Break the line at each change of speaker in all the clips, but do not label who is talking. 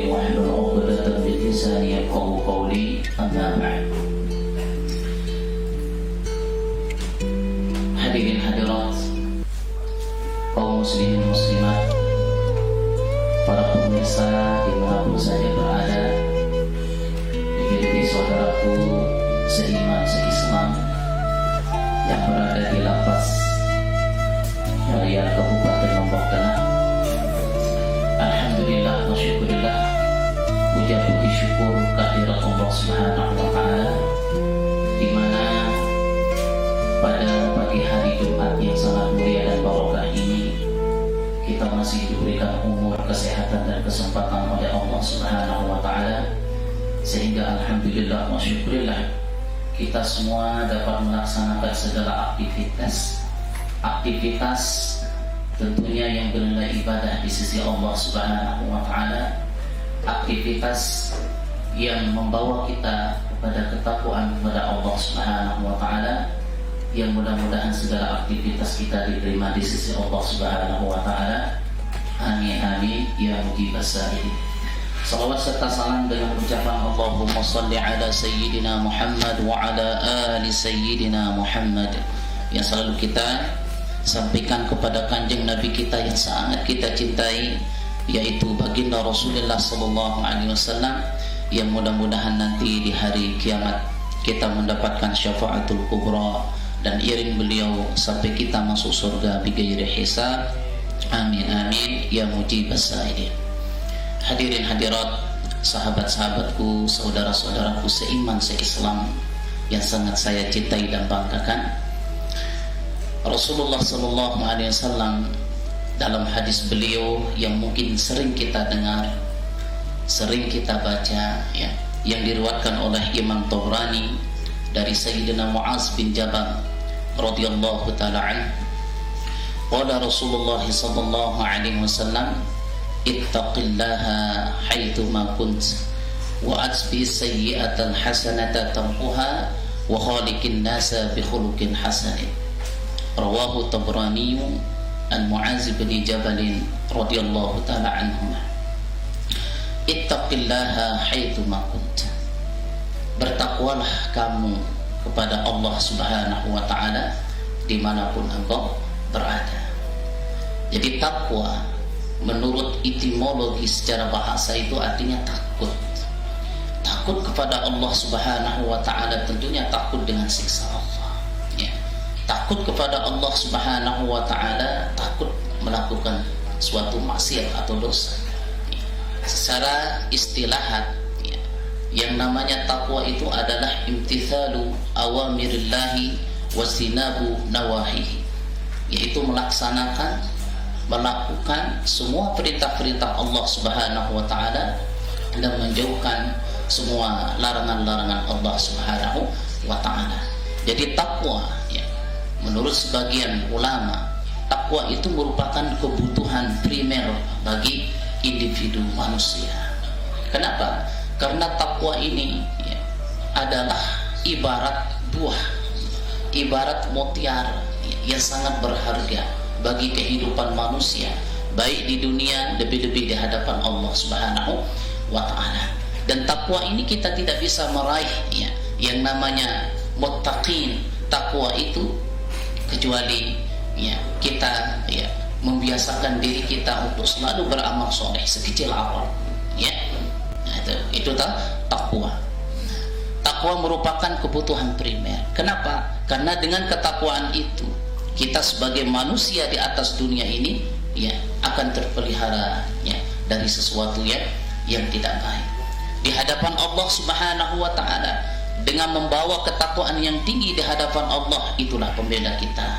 أمري واحلل عقدة من لساني يفقهوا قولي أما بعد. Hadirin hadirat, kaum muslimin muslimat, para pemirsa dimanapun saja berada, dikirimi saudaraku seiman seislam yang berada di lapas Raya Kabupaten Lombok Tengah. Alhamdulillah wa syukurillah, puja puji syukur kehadirat Allah Subhanahu wa Ta'ala, di mana pada pagi hari Jumat yang sangat mulia dan barokah ini kita masih diberikan umur, kesehatan dan kesempatan oleh Allah Subhanahu wa Ta'ala, sehingga alhamdulillah wa syukurillah kita semua dapat melaksanakan segala aktivitas tentunya yang bernilai ibadah di sisi Allah Subhanahu wa Ta'ala, aktivitas yang membawa kita kepada ketakwaan kepada Allah Subhanahu wa Ta'ala, yang mudah-mudahan segala aktivitas kita diterima di sisi Allah Subhanahu wa Ta'ala. Amin amin ya mujibas sa'ilin. Salawat serta salam dengan ucapan Allahumma salli ala Sayyidina Muhammad wa ala ali Sayyidina Muhammad, yang selalu kita sampaikan kepada kanjeng Nabi kita yang sangat kita cintai, yaitu baginda Rasulullah sallallahu alaihi wasallam, yang mudah-mudahan nanti di hari kiamat kita mendapatkan syafaatul kubra dan iring beliau sampai kita masuk surga bighairi hisab. Amin amin ya mujibas sa'ilin. Hadirin hadirat, sahabat-sahabatku, saudara-saudaraku seiman seislam yang sangat saya cintai dan banggakan, Rasulullah sallallahu alaihi wasallam dalam hadis beliau yang mungkin sering kita dengar, sering kita baca, ya, yang diriwayatkan oleh Imam Tabrani dari Sayyidina Mu'az bin Jabal radhiyallahu taala anhu, qala Rasulullah sallallahu alaihi wasallam, ittaqillaha haitsu ma kunt wa atbi sayyi'atal hasanata tamhuha wa khaliqin nasa bi khuluqin hasanin. Rawahu Tabrani an Mu'az bin Jabal radhiyallahu taala anhu. Ittaqillaha haitsu ma kunt, bertakwalah kamu kepada Allah Subhanahu wa Ta'ala dimanapun engkau berada. Jadi takwa menurut etimologi secara bahasa itu artinya takut. Takut kepada Allah Subhanahu wa Ta'ala tentunya takut dengan siksa Allah, ya. Takut kepada Allah Subhanahu wa Ta'ala, takut melakukan suatu maksiat atau dosa, ya. Secara istilahat, ya, yang namanya takwa itu adalah imtithalu awamirillahi wasinabu nawahihi, yaitu melaksanakan, melakukan semua perintah-perintah Allah Subhanahu wa Ta'ala dan menjauhkan semua larangan-larangan Allah Subhanahu wa Ta'ala. Jadi takwa, ya, menurut sebagian ulama, takwa itu merupakan kebutuhan primer bagi individu manusia. Kenapa? Karena takwa ini, ya, adalah ibarat buah, ibarat mutiara, ya, yang sangat berharga bagi kehidupan manusia, baik di dunia, lebih-lebih di hadapan Allah Subhanahu wa Ta'ala. Dan takwa ini kita tidak bisa meraih, ya, yang namanya muttaqin, takwa itu, kecuali, ya, kita, ya, membiasakan diri kita untuk selalu beramal soleh sekecil apapun, ya. Nah, itu takwa. Takwa merupakan kebutuhan primer. Kenapa? Karena dengan ketakwaan itu kita sebagai manusia di atas dunia ini, ya, akan terpelihara, ya, dari sesuatu yang tidak baik di hadapan Allah Subhanahu wa Ta'ala. Dengan membawa ketakwaan yang tinggi di hadapan Allah, itulah pembeda kita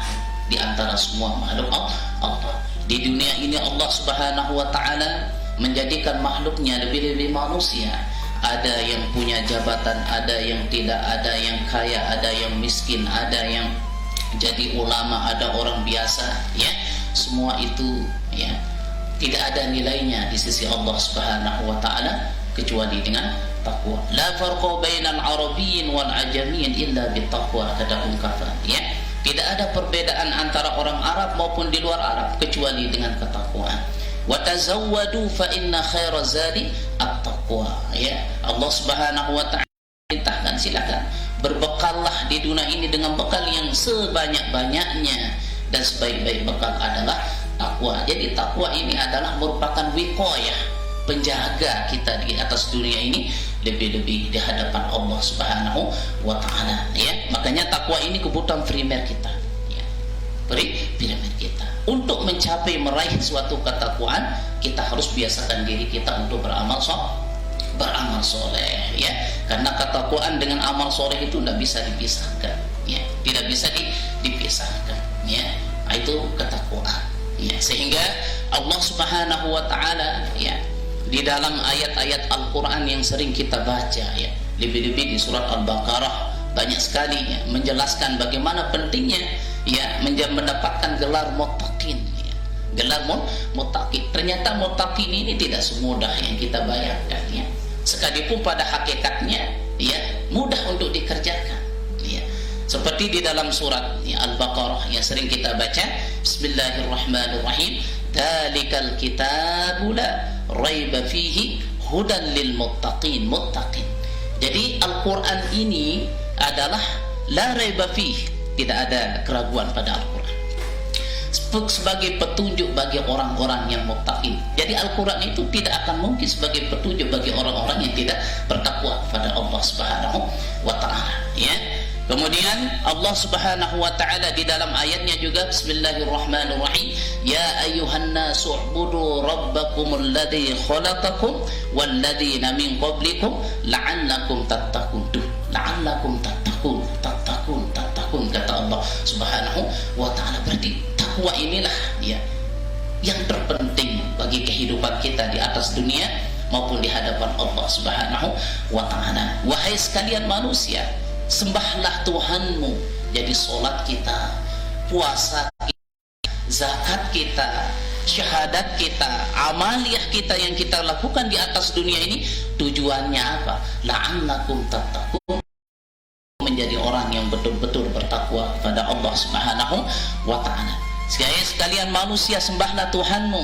di antara semua makhluk Allah. Di dunia ini Allah Subhanahu wa Ta'ala menjadikan makhluknya lebih-lebih manusia. Ada yang punya jabatan, ada yang tidak, ada yang kaya, ada yang miskin, ada yang jadi ulama, ada orang biasa, ya. Semua itu, ya, tidak ada nilainya di sisi Allah Subhanahu wa Ta'ala kecuali dengan takwa. La farqa bainal arabiyyin wal ajamiyyin illa bittaqwa, kata ungkapan, ya. Tidak ada perbedaan antara orang Arab maupun di luar Arab kecuali dengan ketakwaan. Wa tazawwadu fa inna khairaz zadi takwa, ya. Allah Subhanahu wa taala perintahkan, silakan berbekallah di dunia ini dengan bekal yang sebanyak-banyaknya, dan sebaik-baik bekal adalah takwa. Jadi takwa ini adalah merupakan wiqayah, penjaga kita di atas dunia ini, lebih-lebih di hadapan Allah Subhanahu wa taala, ya. Makanya takwa ini kebutuhan primer kita, ya. Primer kita. Untuk mencapai meraih suatu ketakwaan, kita harus biasakan diri kita untuk beramal soleh, ya. Karena ketakwaan dengan amal soleh itu tidak bisa dipisahkan, ya. Tidak bisa dipisahkan, ya. Itu ketakwaan, ya. Sehingga Allah Subhanahu wa taala, ya, di dalam ayat-ayat Al-Quran yang sering kita baca, ya, lebih-lebih di surat Al-Baqarah, banyak sekali, ya, menjelaskan bagaimana pentingnya, ya, mendapatkan gelar muttaqin, ya. Gelar muttaqin. Ternyata muttaqin ini tidak semudah yang kita bayangkan, ya. Sekalipun pada hakikatnya, ya, mudah untuk dikerjakan, ya. Seperti di dalam surat, ya, Al-Baqarah yang sering kita baca, Bismillahirrahmanirrahim, Dzalikal kitabu la raiba fihi hudan lil muttaqin. Muttaqin. Jadi Al-Quran ini adalah la raiba fihi, tidak ada keraguan pada Al-Quran, sebagai petunjuk bagi orang-orang yang muttaqin. Jadi Al-Quran itu tidak akan mungkin sebagai petunjuk bagi orang-orang yang tidak bertakwa pada Allah Subhanahu wa taala, ya. Kemudian Allah Subhanahu wa taala di dalam ayatnya juga, Bismillahirrahmanirrahim, ya ayyuhan nasu u'budu rabbakumul ladzi khalaqakum wal ladzina min qablikum la'allakum tattaqun. La'allakum tattaqun, tattaqun kata Allah Subhanahu wa taala. Berarti takwa inilah, ya, yang terpenting bagi kehidupan kita di atas dunia maupun di hadapan Allah Subhanahu wa taala. Wahai sekalian manusia, sembahlah Tuhanmu. Jadi solat kita, puasa kita, zakat kita, syahadat kita, amaliyah kita yang kita lakukan di atas dunia ini, tujuannya apa? La'allakum tattaqun, menjadi orang yang betul-betul bertakwa pada Allah Subhanahu wa taala. Sekalian manusia, sembahlah Tuhanmu,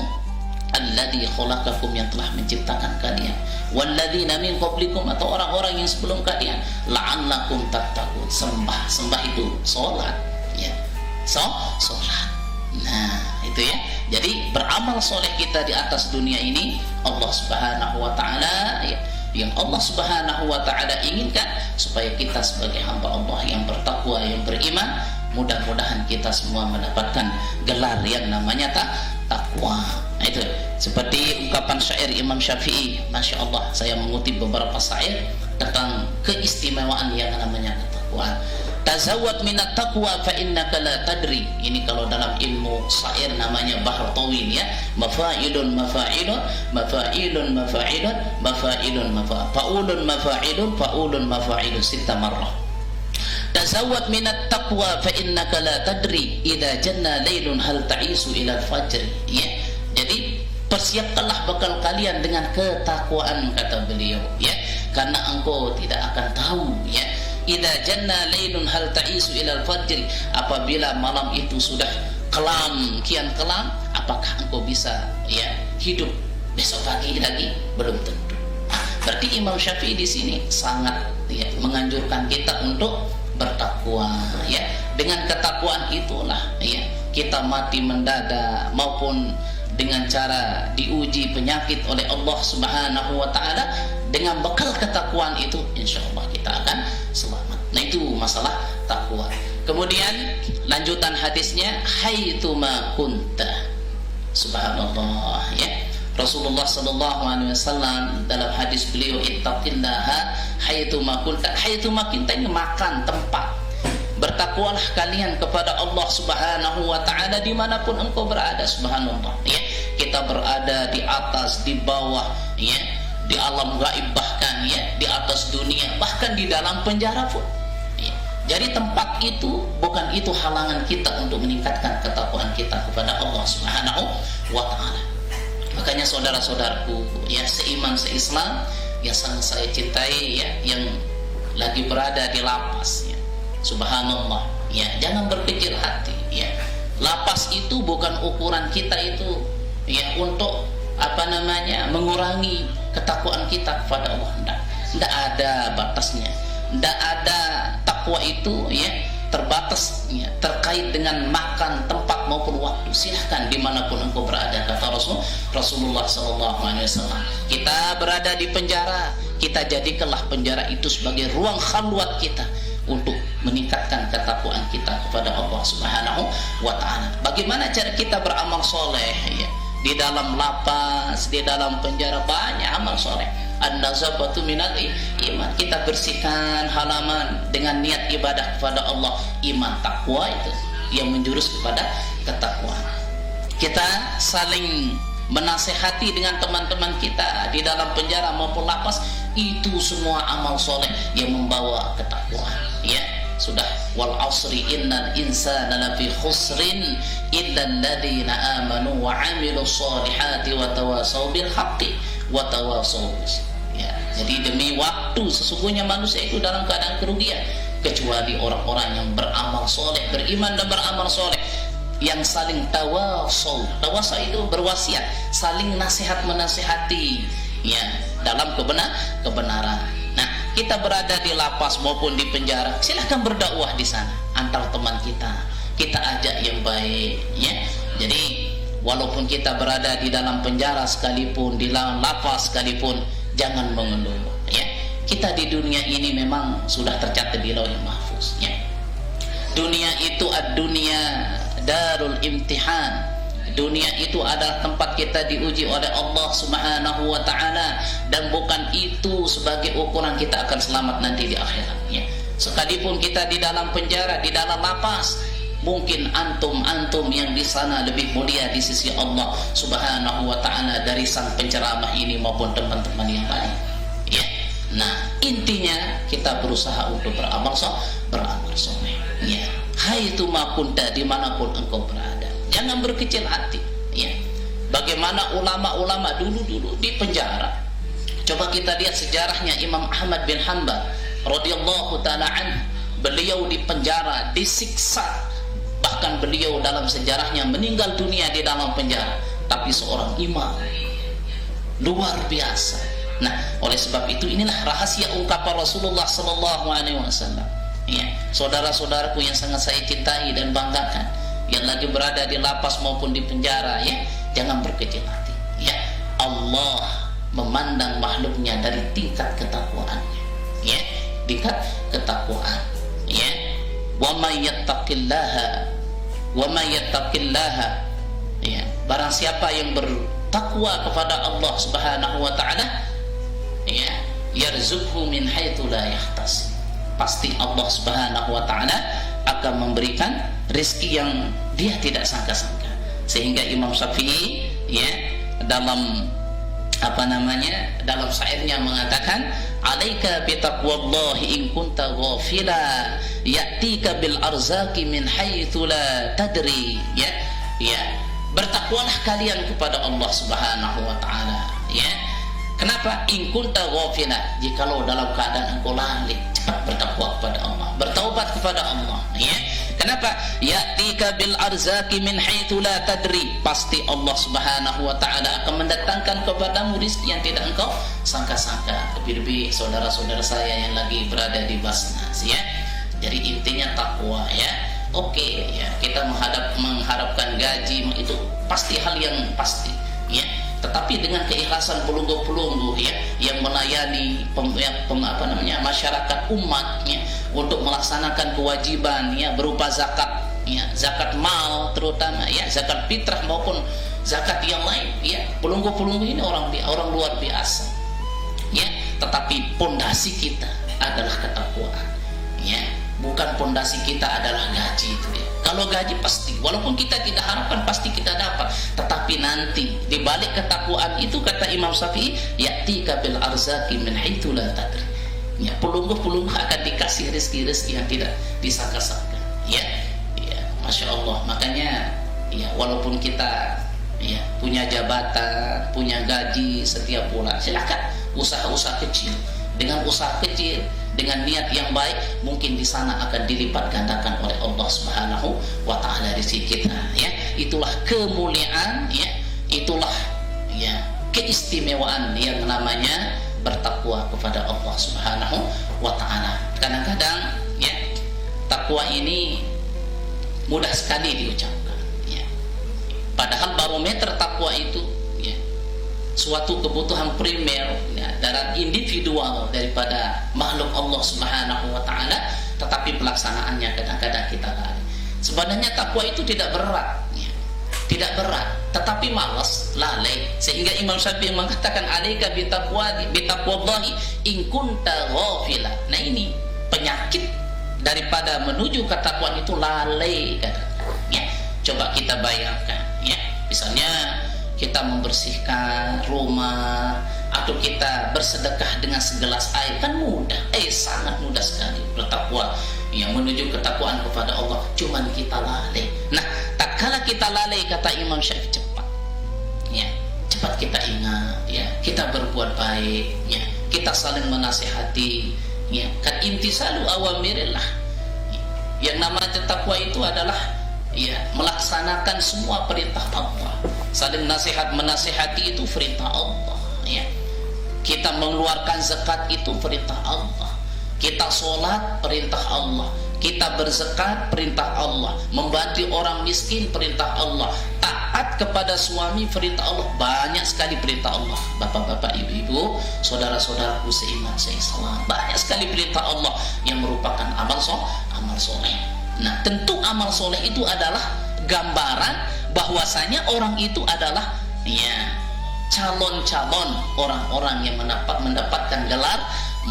alladzi khalaqakum, yang telah menciptakan kalian, walladzina min qablikum, atau orang-orang yang sebelum kalian, la'allakum tattaqun. Sembah itu salat, ya. Salat. Nah, itu, ya. Jadi beramal soleh kita di atas dunia ini, Allah Subhanahu wa taala, ya, yang Allah Subhanahu wa taala inginkan supaya kita sebagai hamba Allah yang bertakwa, yang beriman, mudah-mudahan kita semua mendapatkan gelar yang namanya takwa. Nah, itu seperti ungkapan syair Imam Syafi'i, Masya Allah, saya mengutip beberapa syair tentang keistimewaan yang namanya ketakwaan. Tazawwad minat taqwa fa innaka la tadri. Ini kalau dalam ilmu syair namanya bahr tawil, ya. Mafa'ilun mafa'ilun mafa'ilun mafa'ilun mafa'ilun mafa'ilun fa'ulun mafa'ilun 6 marrah. Tazawwad minat taqwa fa innaka la tadri idza janna lailun hal ta'isu ila al-fajr, ya. Jadi persiapkanlah bekal kalian dengan ketakwaan, kata beliau, ya, karena engkau tidak akan tahu, ya, idza janna lailun hal ta'isu ila al-fajr, apabila malam itu sudah kelam, kian kelam, apakah engkau bisa, ya, hidup besok pagi lagi? Belum tentu. Berarti Imam Syafi'i di sini sangat, ya, menganjurkan kita untuk bertakwa, ya. Dengan ketakwaan itulah, ya, kita mati mendadak maupun dengan cara diuji penyakit oleh Allah Subhanahu wa taala, dengan bekal ketakwaan itu insyaallah kita akan selamat. Nah, itu masalah takwa. Kemudian lanjutan hadisnya, haitsuma kunta. Subhanallah, ya. Rasulullah sallallahu alaihi wasallam dalam hadis beliau, ittaqillaha haitsuma kunta. Haitsuma kunta ini makan, tempat. Bertakwalah kalian kepada Allah Subhanahu wa taala dimanapun engkau berada. Subhanallah, ya. Kita berada di atas, di bawah, ya, di alam gaib, bahkan, ya, di atas dunia, bahkan di dalam penjara pun, ya. Jadi tempat itu bukan itu halangan kita untuk meningkatkan ketakwaan kita kepada Allah Subhanahu wa taala. Makanya saudara-saudaraku, ya, seiman seislam, yang sangat saya cintai, ya, yang lagi berada di lapas, ya. Subhanallah, ya, jangan berpikir hati, ya. Lapas itu bukan ukuran kita itu, ya, untuk mengurangi ketakwaan kita kepada Allah. Tidak ada batasnya. Tidak ada takwa itu ya terbatasnya terkait dengan makan, tempat maupun waktu. Silahkan dimanapun engkau berada, kata Rasulullah SAW. Kita berada di penjara, kita jadikanlah penjara itu sebagai ruang khalwat kita untuk meningkatkan ketakwaan kita kepada Allah Subhanahu wa Ta'ala. Bagaimana cara kita beramal soleh ya? Di dalam lapas, di dalam penjara banyak amal soleh. An-nazabatu minal iman. Kita bersihkan halaman dengan niat ibadah kepada Allah. Iman, takwa itu yang menjurus kepada ketakwaan. Kita saling menasehati dengan teman-teman kita di dalam penjara maupun lapas. Itu semua amal soleh yang membawa ketakwaan. Ya, sudah. Wal asri innal insana lafi khusrin illa alladziina amanu wa 'amilus shalihati wa tawassaw bil haqqi wa tawassaw bis. Ya, jadi demi waktu sesungguhnya manusia itu dalam keadaan kerugian kecuali orang-orang yang beramal soleh, beriman dan beramal soleh, yang saling tawassaw. Tawassaw itu berwasiat, saling nasihat menasihati ya dalam kebenaran. Nah, kita berada di lapas maupun di penjara, silahkan berdakwah di sana antar teman kita. Kita ajak yang baik ya. Jadi walaupun kita berada di dalam penjara sekalipun, di dalam lapas sekalipun, jangan mengeluh ya. Kita di dunia ini memang sudah tercatat di Lauhul Mahfuz ya. Dunia itu ad-dunya darul imtihan. Dunia itu adalah tempat kita diuji oleh Allah Subhanahu wa Ta'ala, dan bukan itu sebagai ukuran kita akan selamat nanti di akhirat ya. Sekalipun kita di dalam penjara, di dalam lapas, mungkin antum yang di sana lebih mulia di sisi Allah Subhanahu wa Ta'ala dari sang penceramah ini maupun teman-teman yang lain ya. Nah, intinya kita berusaha untuk beramal soleh ya. Haitsu ma kunta, dimanapun engkau berada, jangan berkecil hati ya. Bagaimana ulama-ulama dulu di penjara. Coba kita lihat sejarahnya Imam Ahmad bin Hanbal radhiyallahu ta'ala anhu. Beliau di penjara, disiksa, bahkan beliau dalam sejarahnya meninggal dunia di dalam penjara, tapi seorang imam luar biasa. Nah, oleh sebab itu inilah rahasia ungkapan Rasulullah sallallahu alaihi wasallam ya. Saudara-saudaraku yang sangat saya cintai dan banggakan, yang lagi berada di lapas maupun di penjara ya, jangan berkecil hati ya. Allah memandang makhluknya dari tingkat ketakwaannya ya, tingkat ketakwaan ya. Wa may yattaqillaha ya, barang siapa yang bertakwa kepada Allah Subhanahu wa Ta'ala ya, yarzuqhu min haitsu la yahtasib. Pasti Allah Subhanahu wa Ta'ala akan memberikan rezeki yang dia tidak sangka-sangka. Sehingga Imam Syafi'i ya dalam dalam syairnya mengatakan, alaika bi taqwallahi in kunta ghafila ya'tika bil arzaqi min haitsu la tadri ya. Bertakwalah kalian kepada Allah Subhanahu wa Ta'ala ya. Kenapa? In kunta ghafila, jikalau dalam keadaan engkau lalai, cepat bertakwa kepada Allah, bertaubat kepada Allah ya. Kenapa? Ya'tika bil arzaqi min haitsu la tadri, pasti Allah Subhanahu wa Ta'ala akan mendatangkan kepadamu rezeki yang tidak engkau sangka-sangka. Lebih-lebih saudara-saudara saya yang lagi berada di Basnas ya. Jadi intinya takwa ya. Oke ya, kita mengharapkan gaji itu pasti hal yang pasti ya. Tetapi dengan keikhlasan pelunggu-pelunggu ya, yang melayani masyarakat umatnya untuk melaksanakan kewajiban ya, berupa zakat ya, zakat mal terutama ya, zakat fitrah maupun zakat yang lain ya. Pelunggu-pelunggu ini orang luar biasa ya. Tetapi pondasi kita adalah ketakwaan ya, bukan pondasi kita adalah gaji itu ya. Kalau gaji pasti, walaupun kita tidak harapkan pasti kita dapat, tetapi nanti di balik ketakwaan itu kata Imam Syafi'i, ya'tika bil arzaqi min haitsu la tadri. Ya, pelunggu-pelunggu akan dikasih rezeki-rezeki yang tidak disangka-sangka. Ya, Masya Allah. Makanya ya, walaupun kita ya punya jabatan, punya gaji setiap bulan, silakan usaha-usaha kecil. Dengan usaha kecil, dengan niat yang baik, mungkin di sana akan dilipat gandakan oleh Allah Subhanahu wa Ta'ala rezeki kita ya. Itulah kemuliaan ya, itulah ya keistimewaan yang namanya bertakwa kepada Allah Subhanahu wa ta'ala. Kadang-kadang ya, takwa ini mudah sekali diucapkan ya. Padahal barometer takwa itu ya, suatu kebutuhan primer ya, dalam individual daripada makhluk Allah Subhanahu wa ta'ala, tetapi pelaksanaannya kadang-kadang kita lalai. Sebenarnya takwa itu tidak berat ya. Tidak berat, tetapi malas, lalai, sehingga Imam Syafi'i mengatakan alaika bitaqwallahi in kunta ghafila. Nah, ini penyakit daripada menuju ketakwaan itu lalai kadang-kadang ya. Coba kita bayangkan ya, misalnya kita membersihkan rumah atau kita bersedekah dengan segelas air, kan mudah, sangat mudah sekali bertakwa yang menuju ketakwaan kepada Allah, cuman kita lalai. Nah, tak kala kita lalai, kata Imam Syafi'i, cepat ya, cepat kita ingat ya, kita berbuat baik ya, kita saling menasihati ya, kan intisalu awamirillah ya. Yang namanya takwa itu adalah ya, melaksanakan semua perintah Allah. Saling nasihat menasihati itu perintah Allah ya. Kita mengeluarkan zakat itu perintah Allah. Kita sholat perintah Allah. Kita berzakat perintah Allah. Membantu orang miskin perintah Allah. Taat kepada suami perintah Allah. Banyak sekali perintah Allah. Bapak-bapak, ibu-ibu, saudara-saudaraku seiman seislam, banyak sekali perintah Allah yang merupakan amal soleh. Nah, tentu amal soleh itu adalah gambaran bahwasanya orang itu adalah ya, calon-calon orang-orang yang mendapatkan gelar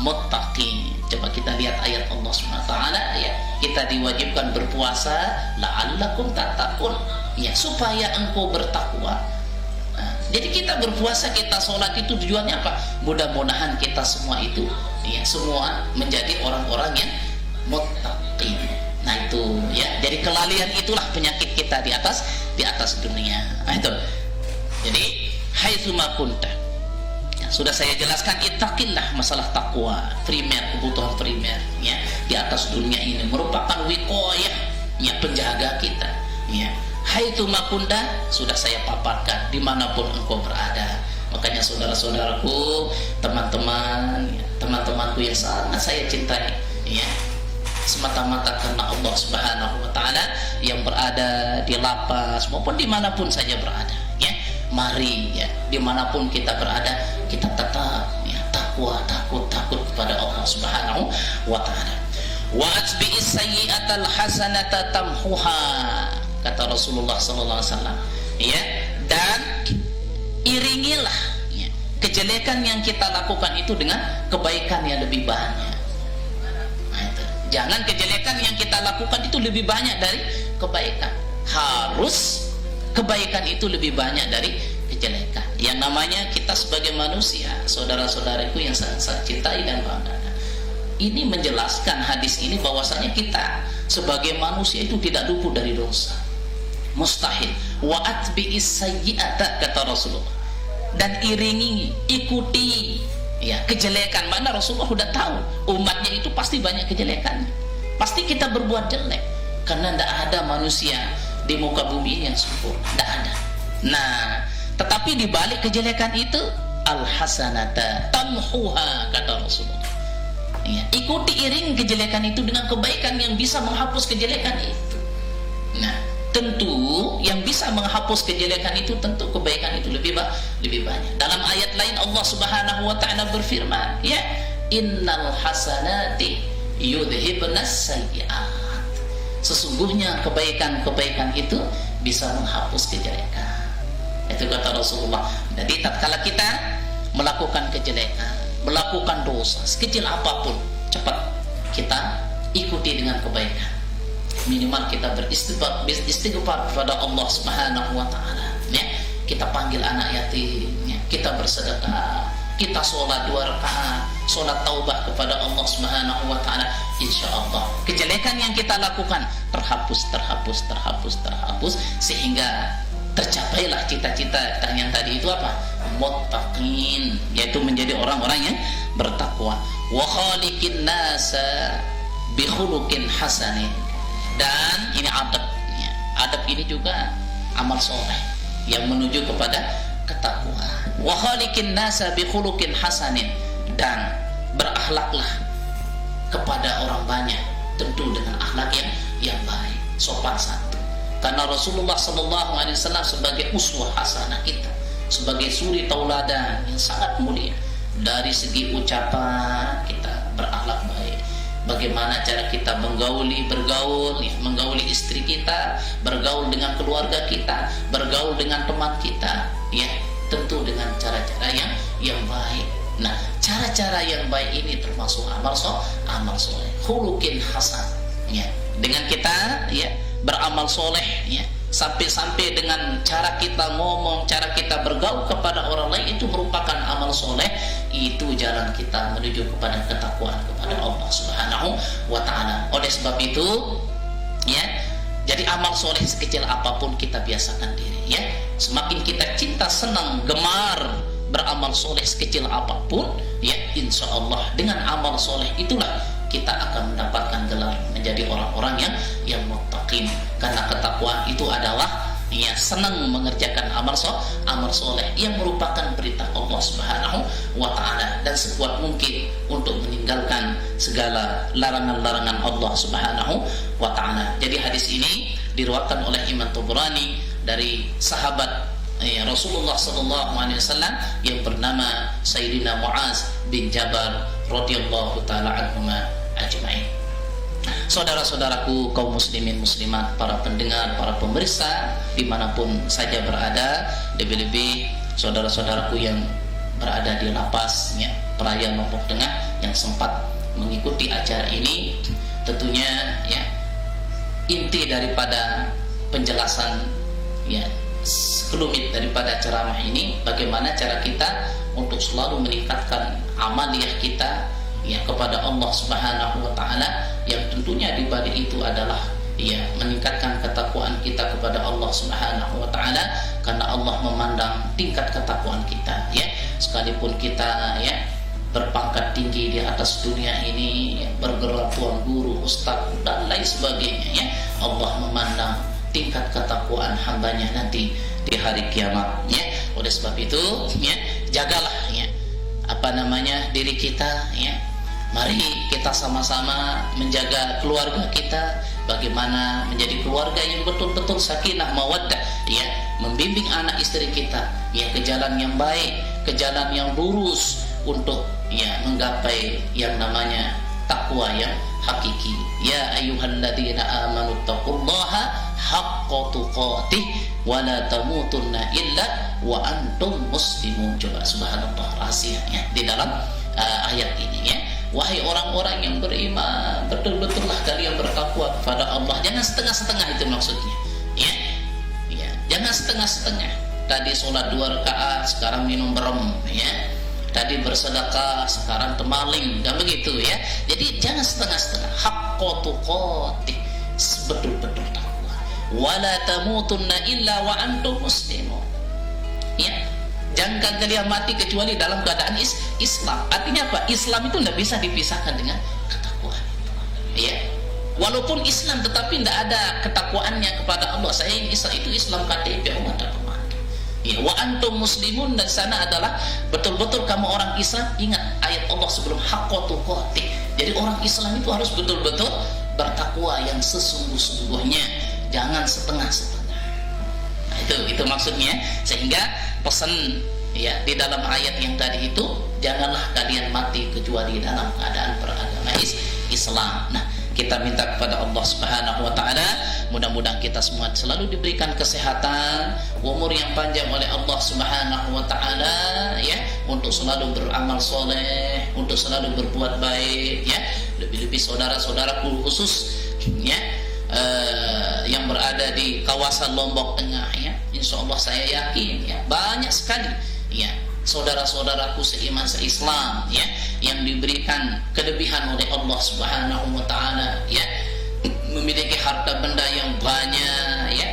muttaqin. Coba kita lihat ayat Allah SWT ya, kita diwajibkan berpuasa la'allakum tattaqun ya, supaya engkau bertakwa. Nah, jadi kita berpuasa, kita sholat itu tujuannya apa? Mudah-mudahan kita semua itu ya, semua menjadi orang-orang yang muttaqin. Nah, itu ya, jadi kelalaian itulah penyakit kita di atas dunia. Nah, itu. Jadi haitsuma kunta, ya, sudah saya jelaskan, ittaqillah, masalah takwa primer, kebutuhan primer ya, di atas dunia ini merupakan wiqayah ya, penjaga kita ya. Haitsuma kunta sudah saya paparkan, dimanapun engkau berada. Makanya saudara-saudaraku, teman-teman ya, teman-temanku yang sangat saya cintai ya, semata-mata karena Allah Subhanahu wa ta'ala, yang berada di lapas maupun dimanapun saja berada ya, mari ya, dimanapun kita berada, kita tetap ya, takwa, takut kepada Allah Subhanahu wa ta'ala. Wa atbi'is sayyi'atal hasanata tamhuha, kata Rasulullah sallallahu alaihi wasallam ya, dan iringilah ya, kejelekan yang kita lakukan itu dengan kebaikan yang lebih banyak. Jangan kejelekan yang kita lakukan itu lebih banyak dari kebaikan. Harus kebaikan itu lebih banyak dari kejelekan. Yang namanya kita sebagai manusia, saudara-saudaraku yang saya cintai dan banggakan, ini menjelaskan hadis ini bahwasanya kita sebagai manusia itu tidak luput dari dosa. Mustahil. Wa atbi'is sayyi'ata, kata Rasulullah, dan iringi, ikuti ya, kejelekan. Mana Rasulullah sudah tahu umatnya itu pasti banyak kejelekan, pasti kita berbuat jelek, karena tidak ada manusia di muka bumi ini yang sempurna, tidak ada. Nah, tetapi di balik kejelekan itu al-hasanata tamhuha, kata Rasulullah ya, ikuti, iring kejelekan itu dengan kebaikan yang bisa menghapus kejelekan itu. Nah, tentu yang bisa menghapus kejelekan itu, tentu kebaikan itu lebih banyak. Dalam ayat lain Allah Subhanahu wa ta'ala berfirman ya, innal hasanati yudhibnas sayyi'at, sesungguhnya kebaikan-kebaikan itu bisa menghapus kejelekan. Itu kata Rasulullah. Jadi tatkala kita melakukan kejelekan, melakukan dosa sekecil apapun, cepat kita ikuti dengan kebaikan. Minimal kita beristighfar kepada Allah Subhanahu wa ta'ala ya. Kita panggil anak yatim ya. Kita bersedekah, kita sholat 2 rakaat, sholat taubah kepada Allah Subhanahu wa ta'ala. Insya Allah kejelekan yang kita lakukan terhapus, sehingga tercapailah cita-cita yang tadi itu apa? Muttaqin, yaitu menjadi orang-orang yang bertakwa. Wa khaliqin nasa bi khuluqin hasanin, dan ini adab ya. Adab ini juga amal soleh yang menuju kepada ketakwaan. Wa khaliqin nasa bi khuluqin hasanin, dan berakhlaklah kepada orang banyak tentu dengan akhlak yang baik, sopan santun. Karena Rasulullah sallallahu alaihi wasallam sebagai uswah hasanah kita, sebagai suri tauladan yang sangat mulia. Dari segi ucapan kita berakhlak baik, bagaimana cara kita bergaul, menggauli istri kita, bergaul dengan keluarga kita, bergaul dengan teman kita, ya, tentu dengan cara-cara yang baik. Nah, cara-cara yang baik ini termasuk amal soleh, khuluqin hasan, ya. Dengan kita, ya, beramal soleh, ya, sampai dengan cara kita ngomong, cara kita bergaul kepada orang lain, itu merupakan amal soleh. Itu jalan kita menuju kepada ketakwaan kepada Allah Subhanahu wa ta'ala. Oleh sebab itu, ya, jadi amal soleh sekecil apapun kita biasakan diri, ya. Semakin kita cinta, senang, gemar beramal soleh sekecil apapun, ya, insya Allah dengan amal soleh itulah kita akan mendapatkan gelar menjadi orang-orang yang muttaqin. Karena ketakwaan itu adalah, ya, senang mengerjakan amal soleh yang merupakan perintah Allah Subhanahu wa ta'ala, dan sekuat mungkin untuk meninggalkan segala larangan-larangan Allah Subhanahu wa ta'ala. Jadi hadis ini diriwayatkan oleh Imam Tabrani dari sahabat, ya, Rasulullah sallallahu alaihi wasallam yang bernama Sayyidina Muaz bin Jabal radhiyallahu taala anhuma ajma'in. Saudara-saudaraku kaum muslimin muslimat, para pendengar, para pemirsa dimanapun saja berada, lebih-lebih saudara-saudaraku yang berada di lapas, ya, Peraya Lombok Tengah yang sempat mengikuti acara ini, tentunya, ya, inti daripada penjelasan, ya, sekelumit daripada ceramah ini, bagaimana cara kita untuk selalu meningkatkan amaliyah kita, ya, kepada Allah Subhanahu wa ta'ala, yang tentunya di balik itu adalah, ya, meningkatkan ketakwaan kita kepada Allah Subhanahu wa ta'ala. Karena Allah memandang tingkat ketakwaan kita, ya, sekalipun kita, ya, berpangkat tinggi di atas dunia ini, ya, bergelar tuan guru, ustaz dan lain sebagainya, ya, Allah memandang tingkat ketakwaan hambanya nanti di hari kiamat, ya. Oleh sebab itu, ya, jagalah, ya, diri kita, ya. Mari kita sama-sama menjaga keluarga kita, bagaimana menjadi keluarga yang betul-betul sakinah mawaddah, ya, membimbing anak istri kita, ya, ke jalan yang baik, ke jalan yang lurus untuk, ya, menggapai yang namanya takwa yang hakiki. Ya ayyuhalladzina amanu taqullaha haqqa tuqatih wa la tamutunna illa wa antum muslimun. Coba, subhanallah, rahasianya di dalam ayat ini, ya. Wahai orang-orang yang beriman, betul-betullah kalian bertakwa kepada Allah. Jangan setengah-setengah, itu maksudnya, ya. Ya, jangan setengah-setengah. Tadi sholat 2 rakaat, sekarang minum berem, ya. Tadi bersedekah, sekarang temaling, dan begitu, ya. Jadi jangan setengah-setengah. Haqqa tuqatih, betul-betul takwa. Wala tamutunna illa wa antum muslimun. Ya. Jangan kalian mati kecuali dalam keadaan Islam. Artinya apa? Islam itu tidak bisa dipisahkan dengan ketakwaan. Ya. Walaupun Islam, tetapi tidak ada ketakwaannya kepada Allah. Saya Islam itu Islam KTP, Allah tidak mati. Ya. Wa antum muslimun, dan sana adalah betul-betul kamu orang Islam. Ingat ayat Allah sebelum haqqa tuqatih. Jadi orang Islam itu harus betul-betul bertakwa yang sesungguh-sungguhnya, jangan setengah-setengah. Nah, itu maksudnya. Sehingga pesan, ya, di dalam ayat yang tadi itu, janganlah kalian mati kecuali dalam keadaan beragama Islam. Nah, kita minta kepada Allah Subhanahu wa ta'ala, mudah-mudahan kita semua selalu diberikan kesehatan, umur yang panjang oleh Allah Subhanahu wa ta'ala, ya, untuk selalu beramal soleh, untuk selalu berbuat baik, ya. Lebih-lebih saudara-saudaraku khusus, ya, yang berada di kawasan Lombok Tengah, ya, insya Allah saya yakin, ya, banyak sekali, ya, saudara-saudaraku seiman seislam, ya, yang diberikan kelebihan oleh Allah Subhanahu wa ta'ala, ya, memiliki harta benda yang banyak, ya,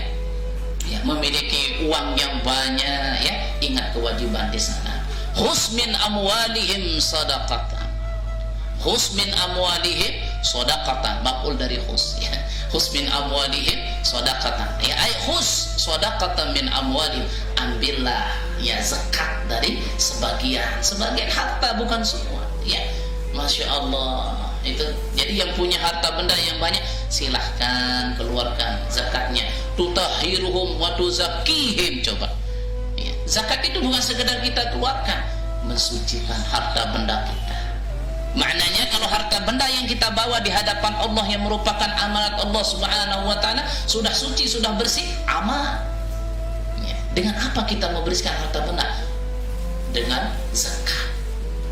ya, memiliki uang yang banyak, ya. Ingat kewajiban di sana. Khus min amwalihim sadaqatan Khus min amwalihim shadaqatan, maf'ul dari khus ya. Khus min amwalihim shadaqatan ya, ay khus shadaqatan min amwalihim, ambillah ya zakat dari sebagian harta, bukan semua ya. Masya Allah, itu jadi yang punya harta benda yang banyak silahkan keluarkan zakatnya. Tutahiruhum wa tuzakkihim, coba ya. Zakat itu bukan sekedar kita keluarkan, mensucikan harta benda kita. Maknanya kalau harta benda yang kita bawa di hadapan Allah yang merupakan amanat Allah Subhanahu wa ta'ala sudah suci, sudah bersih, aman ya. Dengan apa kita membersihkan harta benda? Dengan zakat.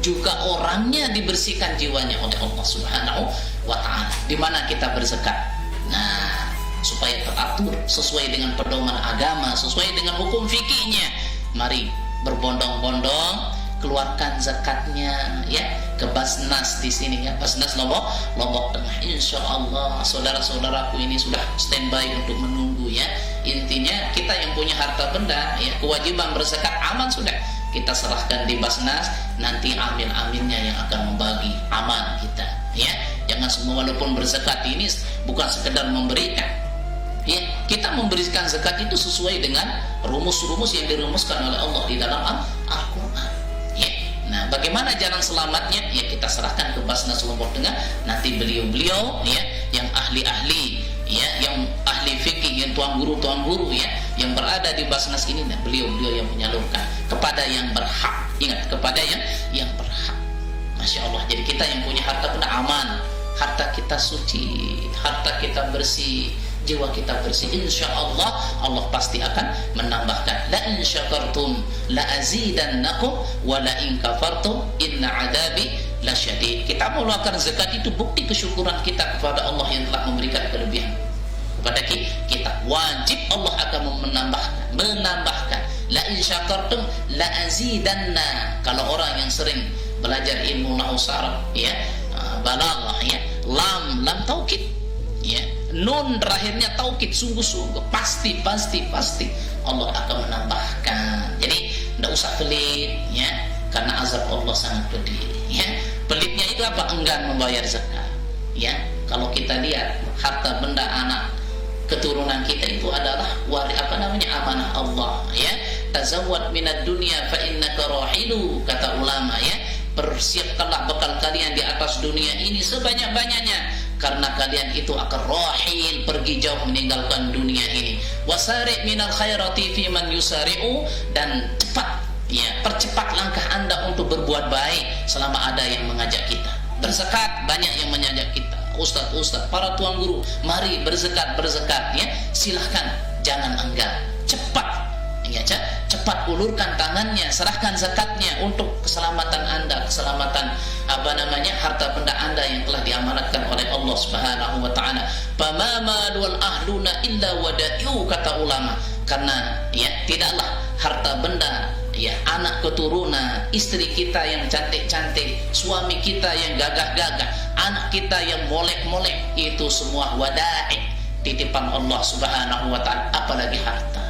Juga orangnya dibersihkan jiwanya oleh Allah Subhanahu wa ta'ala. Di mana kita berzakat? Nah, supaya teratur sesuai dengan pedoman agama, sesuai dengan hukum fikihnya. Mari berbondong-bondong keluarkan zakatnya ya ke Basnas di sini ya, Basnas Lombok Tengah. Insya Allah saudara-saudaraku ini sudah standby untuk menunggu ya. Intinya kita yang punya harta benda ya, kewajiban berzakat aman sudah kita serahkan di Basnas, nanti amin-aminnya yang akan membagi aman kita ya. Jangan semua walaupun berzakat ini bukan sekedar memberikan ya, kita memberikan zakat itu sesuai dengan rumus-rumus yang dirumuskan oleh Allah di dalam Al-Quran. Nah, bagaimana jalan selamatnya? Ya kita serahkan ke Basnas Lombok Tengah. Nanti beliau-beliau ya, yang ahli-ahli ya, yang ahli fikih, yang tuan guru ya, yang berada di Basnas ini, nah, beliau-beliau yang menyalurkan kepada yang berhak. Ingat, kepada yang berhak. Masya Allah. Jadi kita yang punya harta benda aman, harta kita suci, harta kita bersih, jiwa kita bersih. Insya Allah Allah pasti akan menambahkan. La in syakartum la azidannakum wa la in kafartum inna adabi lasyadid. Kita mengeluarkan zakat itu bukti kesyukuran kita kepada Allah yang telah memberikan kelebihan kepada kita. Wajib Allah akan menambahkan. La in syakartum la azidanna. Kalau orang yang sering belajar ilmu nahwu sarf ya, balaghah ya, lam taukid ya, nun terakhirnya taukid, sungguh-sungguh, pasti Allah akan menambahkan. Jadi tidak usah pelit ya, karena azab Allah sangat pedih ya. Pelitnya itu apa? Enggan membayar zakat ya. Kalau kita lihat harta benda anak keturunan kita itu adalah amanah Allah ya. Tazawwad minad dunya fa innaka rahilu, kata ulama ya. Persiapkanlah bekal kalian di atas dunia ini sebanyak-banyaknya, karena kalian itu akan rahil, pergi jauh meninggalkan dunia ini. Wasari' minal khairati fi man yusari'u, dan cepat ya, percepat langkah Anda untuk berbuat baik selama ada yang mengajak kita. Berzakat, banyak yang mengajak kita. Ustaz, para tuan guru, mari berzakat ya. Silahkan, jangan enggan. Cepat ulurkan tangannya, serahkan zakatnya untuk keselamatan Anda, keselamatan harta benda Anda yang telah diamanatkan oleh Allah Subhanahu wa ta'ala. Fama malul ahluna illa wada'iu, kata ulama. Karena ya, tidaklah harta benda ya, anak keturunan, istri kita yang cantik-cantik, suami kita yang gagah-gagah, anak kita yang molek-molek, itu semua wada'i, titipan Allah Subhanahu wa ta'ala. Apalagi harta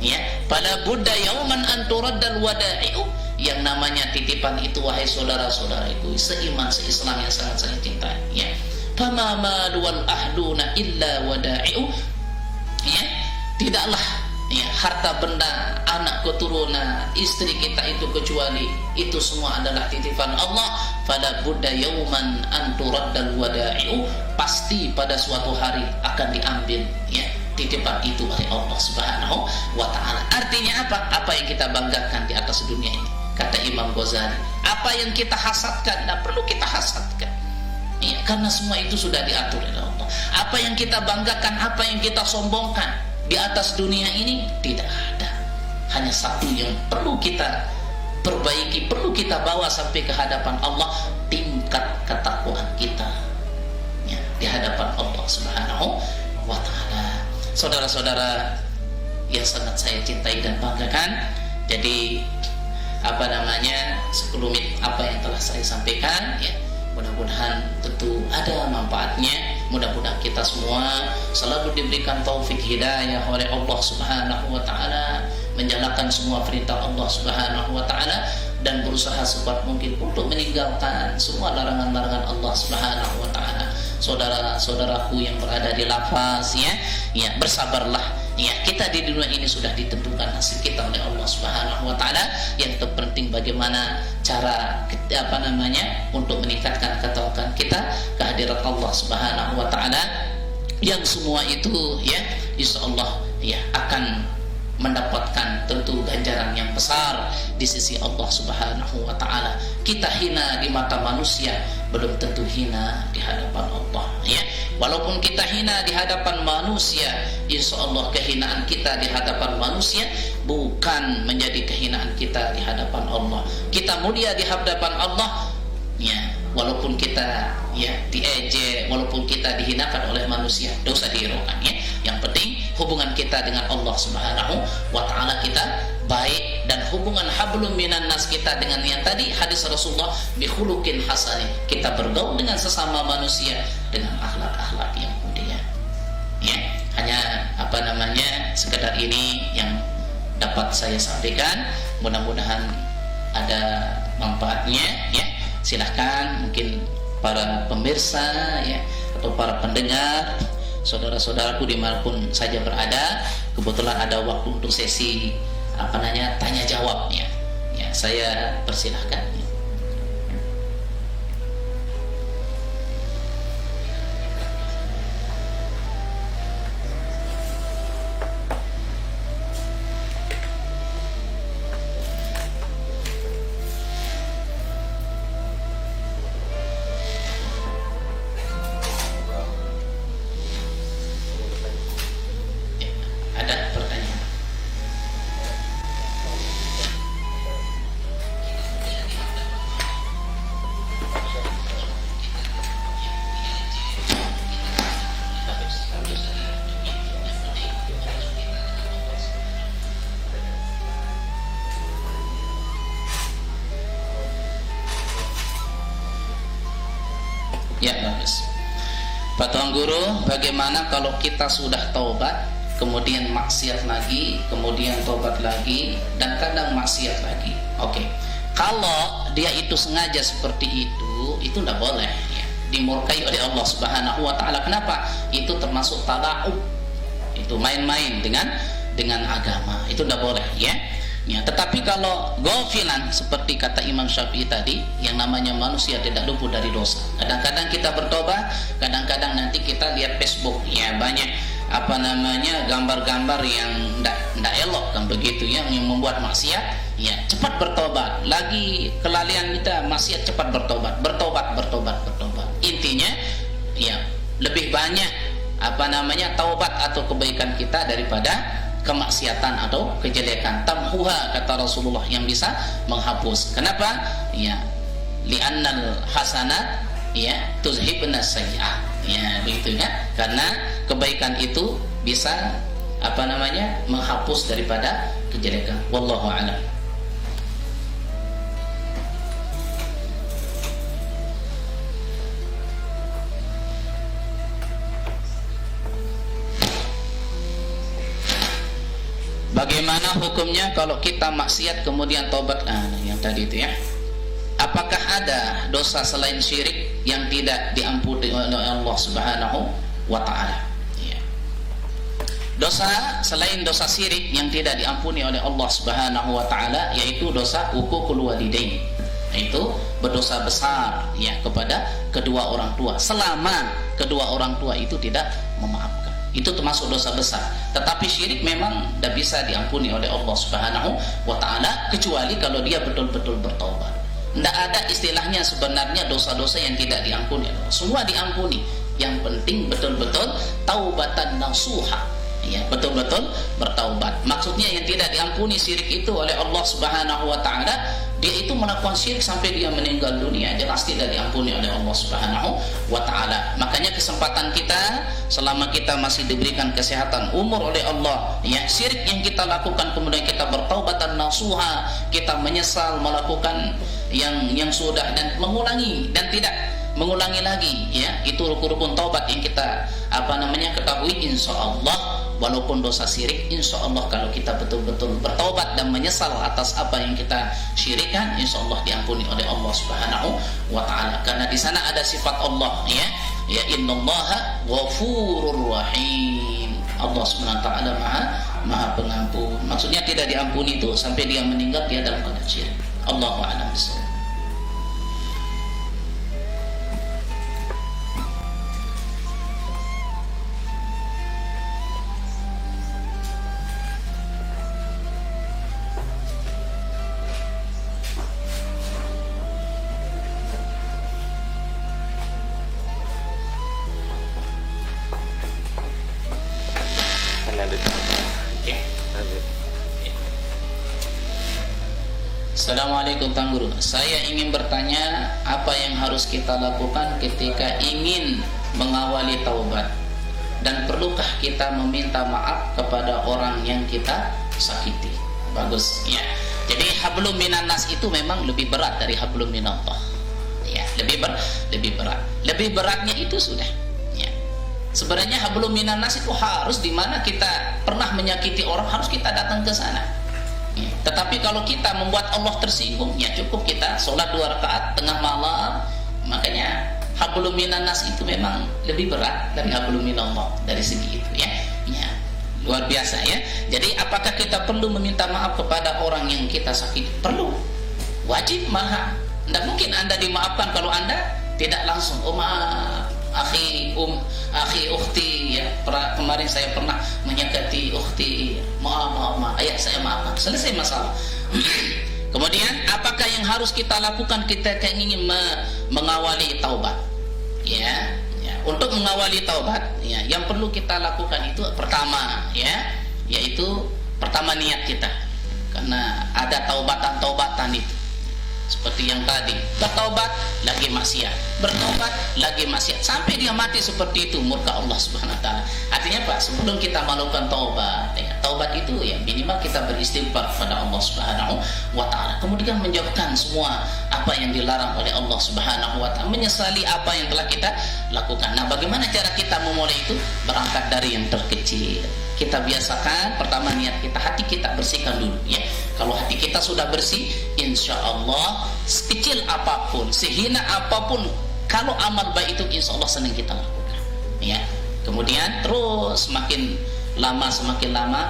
ya, pada budda yauman anturaddal wada'i'u, yang namanya titipan itu, wahai saudara-saudaraku seiman seislam yang sangat saya cintai ya. Fama malul ahluna illa wada'i'u ya, tidaklah ya, harta benda anak keturunan, istri kita itu kecuali itu semua adalah titipan Allah. Pada budda yauman anturaddal wada'i'u, pasti pada suatu hari akan diambil ya, titipan itu oleh Allah Subhanahu wa ta'ala. Artinya apa? Apa yang kita banggakan di atas dunia ini? Kata Imam Ghazali, apa yang kita hasadkan, tidak perlu kita hasadkan ya, karena semua itu sudah diatur oleh Allah. Apa yang kita banggakan, apa yang kita sombongkan di atas dunia ini, tidak ada. Hanya satu yang perlu kita perbaiki, perlu kita bawa sampai ke hadapan Allah, tingkat ketakwaan kita ya, di hadapan Allah Subhanahu wa ta'ala. Saudara-saudara yang sangat saya cintai dan banggakan, jadi sekelumit apa yang telah saya sampaikan ya, mudah-mudahan tentu ada manfaatnya. Mudah-mudahan kita semua selalu diberikan taufik hidayah oleh Allah Subhanahu wa ta'ala, menjalankan semua perintah Allah Subhanahu wa ta'ala, dan berusaha sekuat mungkin untuk meninggalkan semua larangan-larangan Allah Subhanahu wa taala. Saudara-saudaraku yang berada di lapas, ya bersabarlah. Ya, kita di dunia ini sudah ditentukan nasib kita oleh Allah Subhanahu wa taala. Yang terpenting bagaimana cara untuk meningkatkan ketakwaan kita kehadirat Allah Subhanahu wa taala, yang semua itu ya insyaallah ya akan mendapatkan tentu ganjaran yang besar di sisi Allah Subhanahu wa taala. Kita hina di mata manusia belum tentu hina di hadapan Allah, ya. Walaupun kita hina di hadapan manusia, insyaallah kehinaan kita di hadapan manusia bukan menjadi kehinaan kita di hadapan Allah. Kita mulia di hadapan Allah, ya. Walaupun kita ya diejek, walaupun kita dihinakan oleh manusia, dosa dihiraukan, ya. Yang penting hubungan kita dengan Allah Subhanahu wa taala kita baik, dan hubungan hablum minan nas kita dengan yang tadi hadis Rasulullah bi khuluqin hasan, kita bergaul dengan sesama manusia dengan akhlak-akhlak yang mulia. Ya, hanya sekedar ini yang dapat saya sampaikan, mudah-mudahan ada manfaatnya, ya. Silahkan mungkin para pemirsa ya atau para pendengar, saudara-saudaraku dimanapun saja berada, kebetulan ada waktu untuk sesi tanya jawabnya, ya saya persilahkan. Ya, bagus. Pak Tuan Guru, bagaimana kalau kita sudah taubat, kemudian maksiat lagi, kemudian taubat lagi, dan kadang maksiat lagi? Oke. Kalau dia itu sengaja seperti itu tidak boleh, ya. Dimurkai oleh Allah Subhanahu wa taala. Kenapa? Itu termasuk tala'ub. Itu main-main dengan agama. Itu tidak boleh, ya. Ya, tetapi kalau ghafilan seperti kata Imam Syafi'i tadi, yang namanya manusia tidak luput dari dosa. Kadang-kadang kita bertobat, kadang-kadang nanti kita lihat Facebook, ya banyak gambar-gambar yang tidak elok kan begitu, yang membuat maksiat, ya cepat bertobat. Lagi kelalaian kita maksiat, cepat bertobat. Intinya ya lebih banyak taubat atau kebaikan kita daripada kemaksiatan atau kejelekan. Tamhuha kata Rasulullah, yang bisa menghapus. Kenapa? Ya, li'annal hasanat ya tuzhibna sayyi'at. Ya, begitu ya. Karena kebaikan itu bisa menghapus daripada kejelekan. Wallahu a'lam. Bagaimana hukumnya kalau kita maksiat kemudian tobat? Yang tadi itu ya. Apakah ada dosa selain syirik yang tidak diampuni oleh Allah Subhanahu wa taala? Ya. Dosa selain dosa syirik yang tidak diampuni oleh Allah Subhanahu wa taala yaitu dosa uququl walidain. Itu berdosa besar ya kepada kedua orang tua, selama kedua orang tua itu tidak memaafkan. Itu termasuk dosa besar. Tetapi syirik memang tidak bisa diampuni oleh Allah Subhanahu wa taala kecuali kalau dia betul-betul bertaubat. Tidak ada istilahnya sebenarnya dosa-dosa yang tidak diampuni. Semua diampuni. Yang penting betul-betul taubatan nasuha. Ya, betul-betul bertaubat. Maksudnya yang tidak diampuni syirik itu oleh Allah Subhanahu wa taala, dia itu melakukan syirik sampai dia meninggal dunia, jelas tidak diampuni oleh Allah Subhanahu wa taala. Makanya kesempatan kita selama kita masih diberikan kesehatan umur oleh Allah, ya syirik yang kita lakukan kemudian kita bertaubatan nasuha, kita menyesal melakukan yang sudah dan mengulangi dan tidak mengulangi lagi, ya itu rukun-rukun taubat yang kita ketahui, insyaallah walaupun dosa syirik, insya Allah kalau kita betul-betul bertaubat dan menyesal atas apa yang kita syirikan, insya Allah diampuni oleh Allah Subhanahu wa Ta'ala. Karena di sana ada sifat Allah, ya innallaha ghafurur rahim. Allah Subhanahu wa Ta'ala maha pengampun. Maksudnya tidak diampuni itu sampai dia meninggal dia dalam keadaan syirik. Allahu a'lam bishawab. Assalamualaikum Tang Guru. Saya ingin bertanya apa yang harus kita lakukan ketika ingin mengawali taubat, dan perlukah kita meminta maaf kepada orang yang kita sakiti? Bagus ya. Jadi hablum minan nas itu memang lebih berat dari hablum minallah. Ya, lebih berat. Lebih beratnya itu sudah. Ya. Sebenarnya hablum minan nas itu harus di mana kita pernah menyakiti orang harus kita datang ke sana. Ya. Tetapi kalau kita membuat Allah tersinggung, ya cukup kita sholat 2 rakaat tengah malam. Makanya hablum minan nas itu memang lebih berat dari hablum minallah dari segi itu ya. Ya. Luar biasa ya. Jadi apakah kita perlu meminta maaf kepada orang yang kita sakiti? Perlu. Wajib malah. Tidak mungkin Anda dimaafkan kalau Anda tidak langsung maaf akhi ukhti ya, kemarin saya pernah menyakiti ukhti, maaf ayah saya maafkan, selesai masalah. Kemudian apakah yang harus kita lakukan kita ingin mengawali taubat ya, untuk mengawali taubat ya, yang perlu kita lakukan itu pertama ya, yaitu pertama niat kita, karena ada taubatan itu seperti yang tadi, bertaubat lagi maksiat, bertaubat lagi maksiat sampai dia mati seperti itu, murka Allah Subhanahu wa Ta'ala. Artinya Pak, sebelum kita melakukan taubat ya, taubat itu ya minimal kita beristighfar kepada Allah Subhanahu wa Ta'ala, kemudian menjauhkan semua apa yang dilarang oleh Allah Subhanahu wa Ta'ala, menyesali apa yang telah kita lakukan. Nah, bagaimana cara kita memulai itu? Berangkat dari yang terkecil. Kita biasakan pertama niat kita, hati kita bersihkan dulu ya. Kalau hati kita sudah bersih, insya Allah sekecil apapun, sehina apapun, kalau amal baik itu insya Allah senang kita lakukan ya. Kemudian terus semakin lama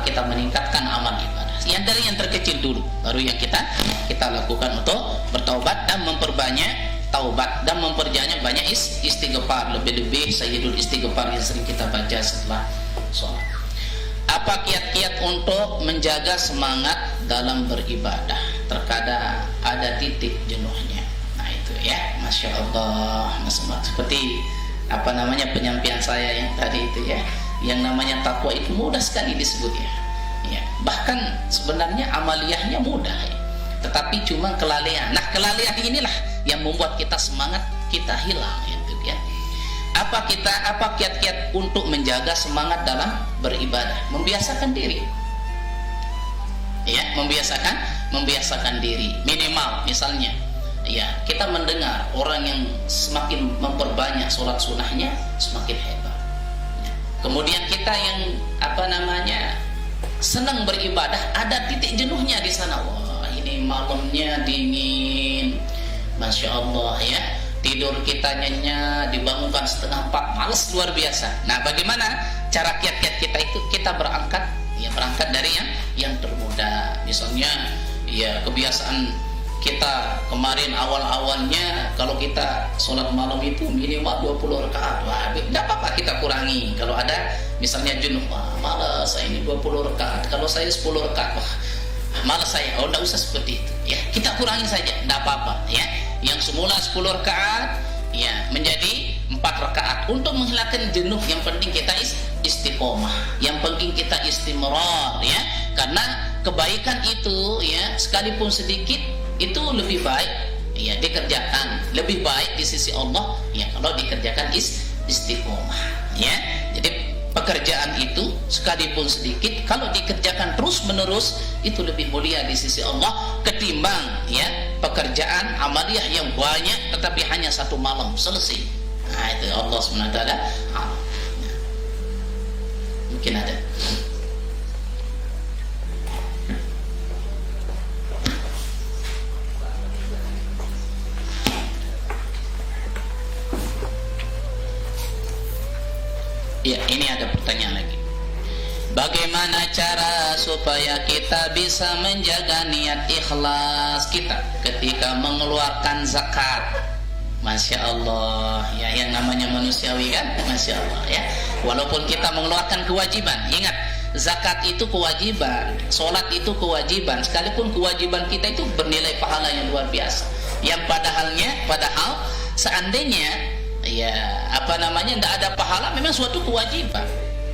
kita meningkatkan amal ibadah. Yang dari yang terkecil dulu, baru yang kita lakukan untuk bertaubat dan memperbanyak taubat dan memperbanyak banyak istighfar, lebih-lebih sayyidul istighfar yang sering kita baca setelah sholat. Apa kiat-kiat untuk menjaga semangat dalam beribadah? Terkadang ada titik jenuhnya. Nah itu ya, Masya Allah. Seperti penyampaian saya yang tadi itu ya, yang namanya takwa itu mudah sekali disebut ya. Bahkan sebenarnya amaliyahnya mudah ya, tetapi cuma kelalaian. Nah kelalaian inilah yang membuat kita semangat kita hilang gitu ya. Apa kiat-kiat untuk menjaga semangat dalam beribadah? Membiasakan diri. Ya, membiasakan diri. Minimal misalnya, ya, kita mendengar orang yang semakin memperbanyak sholat sunnahnya semakin hebat. Ya. Kemudian kita yang senang beribadah, ada titik jenuhnya di sana. Wah, ini malamnya dingin. Masya Allah ya. Tidur kita nyenyak, dibangunkan 3:30, males luar biasa. Nah, bagaimana cara kiat-kiat kita itu? Kita berangkat dari yang termudah. Misalnya, ya kebiasaan kita kemarin awalnya kalau kita sholat malam itu minimal 20 rakaat. Wah, tidak apa-apa kita kurangi. Kalau ada misalnya jenuh, wah malas saya ini 20 rakaat. Kalau saya 10 rakaat, wah malas saya. Oh, tidak usah seperti itu. Ya, kita kurangi saja, tidak apa-apa. Ya. Yang semula 10 rakaat ya menjadi 4 rakaat untuk menghilangkan jenuh. Yang penting kita istiqomah, yang penting kita istimrar ya, karena kebaikan itu ya sekalipun sedikit itu lebih baik ya dikerjakan, lebih baik di sisi Allah ya kalau dikerjakan istiqomah ya. Jadi pekerjaan itu sekalipun sedikit kalau dikerjakan terus menerus itu lebih mulia di sisi Allah ketimbang ya pekerjaan amaliyah yang banyak tetapi hanya 1 malam selesai. Nah itu Allah SWT. Mungkin ada. Ya, ini ada pertanyaan lagi. Bagaimana cara supaya kita bisa menjaga niat ikhlas kita ketika mengeluarkan zakat? Masya Allah, ya, yang namanya manusiawi kan, Masya Allah ya. Walaupun kita mengeluarkan kewajiban, ingat, zakat itu kewajiban, sholat itu kewajiban, sekalipun kewajiban kita itu bernilai pahala yang luar biasa. Yang padahal seandainya tidak ada pahala, memang suatu kewajiban.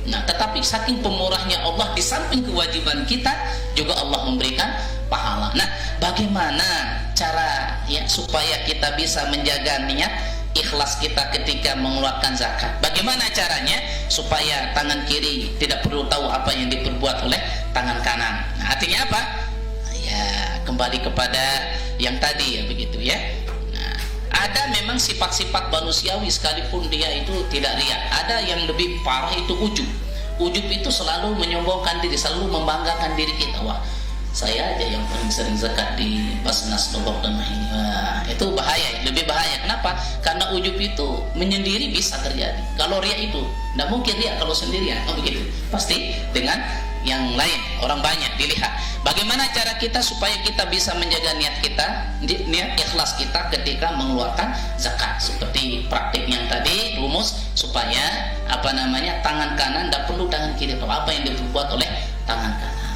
Nah, tetapi saking pemurahnya Allah, di samping kewajiban kita juga Allah memberikan pahala. Nah, bagaimana cara supaya kita bisa menjaga niat ikhlas kita ketika mengeluarkan zakat? Bagaimana caranya supaya tangan kiri tidak perlu tahu apa yang diperbuat oleh tangan kanan? Nah, artinya apa? Ya, kembali kepada yang tadi ya, begitu ya. Ada memang sifat-sifat manusiawi sekalipun dia itu tidak riya. Ada yang lebih parah, itu ujub. Ujub itu selalu menyombongkan diri, selalu membanggakan diri kita. Wah, saya aja yang paling sering zakat di Basnas Lombok Tengah ini. Wah, itu bahaya, lebih bahaya. Kenapa? Karena ujub itu menyendiri bisa terjadi. Kalau riya itu tidak mungkin riya kalau sendirian. Oh begitu. Pasti dengan yang lain, orang banyak dilihat. Bagaimana cara kita supaya kita bisa menjaga niat kita, niat ikhlas kita ketika mengeluarkan zakat? Seperti praktik yang tadi, rumus supaya tangan kanan tidak perlu tangan kiri tahu apa yang diperbuat oleh tangan kanan.